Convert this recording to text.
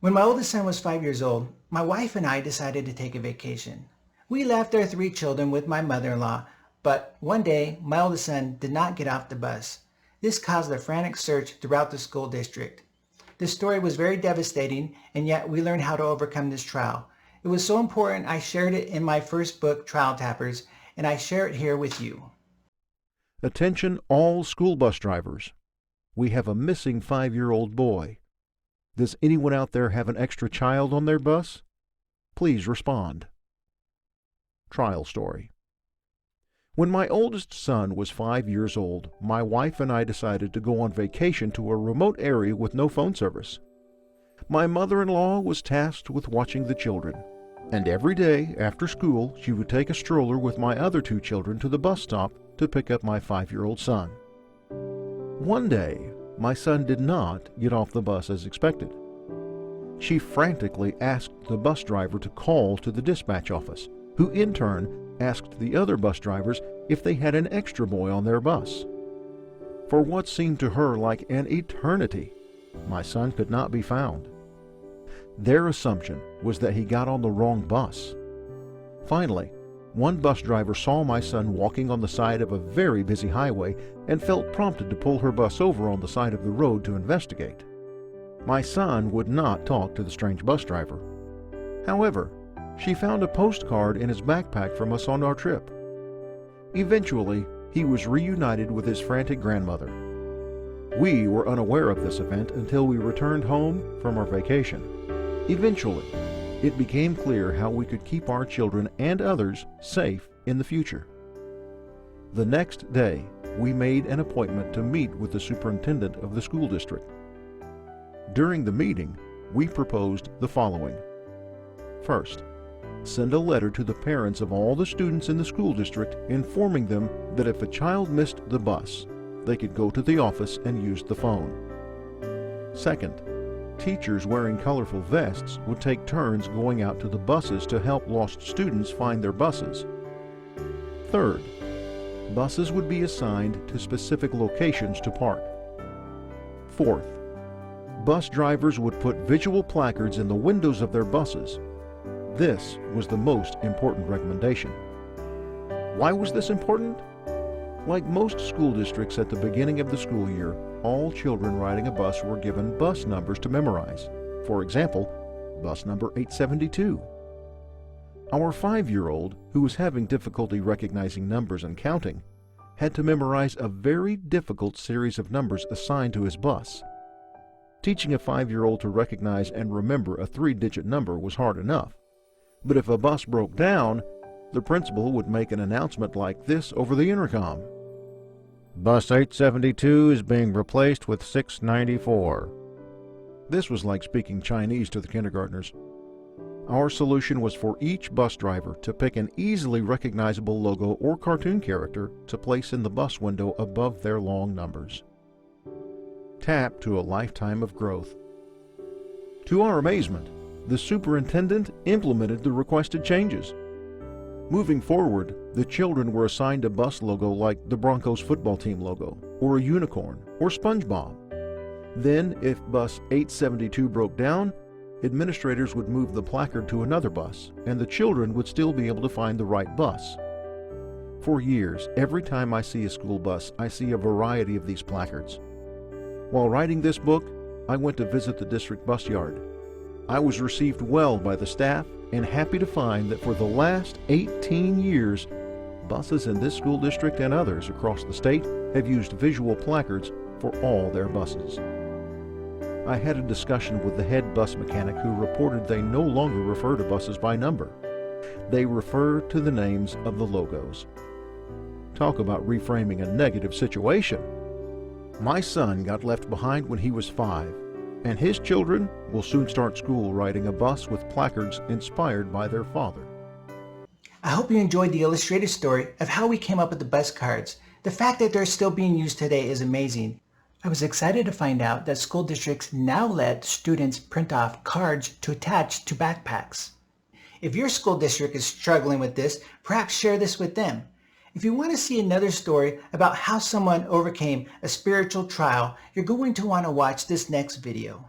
When my oldest son was 5 years old, my wife and I decided to take a vacation. We left our three children with my mother-in-law, but one day my oldest son did not get off the bus. This caused a frantic search throughout the school district. This story was very devastating, and yet we learned how to overcome this trial. It was so important I shared it in my first book, Trial Tappers, and I share it here with you. Attention all school bus drivers. We have a missing 5-year-old boy. Does anyone out there have an extra child on their bus? Please respond. Trial story. When my oldest son was 5 years old, my wife and I decided to go on vacation to a remote area with no phone service. My mother-in-law was tasked with watching the children, and every day after school she would take a stroller with my other two children to the bus stop to pick up my 5-year-old son. One day, my son did not get off the bus as expected. She frantically asked the bus driver to call to the dispatch office, who in turn asked the other bus drivers if they had an extra boy on their bus. For what seemed to her like an eternity, my son could not be found. Their assumption was that he got on the wrong bus. Finally, one bus driver saw my son walking on the side of a very busy highway and felt prompted to pull her bus over on the side of the road to investigate. My son would not talk to the strange bus driver. However, she found a postcard in his backpack from us on our trip. Eventually, he was reunited with his frantic grandmother. We were unaware of this event until we returned home from our vacation. Eventually, it became clear how we could keep our children and others safe in the future. The next day, we made an appointment to meet with the superintendent of the school district. During the meeting, we proposed the following. First, send a letter to the parents of all the students in the school district informing them that if a child missed the bus, they could go to the office and use the phone. Second, teachers wearing colorful vests would take turns going out to the buses to help lost students find their buses. Third, buses would be assigned to specific locations to park. Fourth, bus drivers would put visual placards in the windows of their buses. This was the most important recommendation. Why was this important? Like most school districts at the beginning of the school year, all children riding a bus were given bus numbers to memorize. For example, bus number 872. Our 5-year-old, who was having difficulty recognizing numbers and counting, had to memorize a very difficult series of numbers assigned to his bus. Teaching a 5-year-old to recognize and remember a 3-digit number was hard enough. But if a bus broke down, the principal would make an announcement like this over the intercom. Bus 872 is being replaced with 694. This was like speaking Chinese to the kindergartners. Our solution was for each bus driver to pick an easily recognizable logo or cartoon character to place in the bus window above their long numbers. Tap to a lifetime of growth. To our amazement, the superintendent implemented the requested changes. Moving forward, the children were assigned a bus logo like the Broncos football team logo, or a unicorn, or SpongeBob. Then, if bus 872 broke down, administrators would move the placard to another bus, and the children would still be able to find the right bus. For years, every time I see a school bus, I see a variety of these placards. While writing this book, I went to visit the district bus yard. I was received well by the staff and happy to find that for the last 18 years, buses in this school district and others across the state have used visual placards for all their buses. I had a discussion with the head bus mechanic who reported they no longer refer to buses by number. They refer to the names of the logos. Talk about reframing a negative situation. My son got left behind when he was 5. And his children will soon start school riding a bus with placards inspired by their father. I hope you enjoyed the illustrated story of how we came up with the bus cards. The fact that they're still being used today is amazing. I was excited to find out that school districts now let students print off cards to attach to backpacks. If your school district is struggling with this, perhaps share this with them. If you want to see another story about how someone overcame a spiritual trial, you're going to want to watch this next video.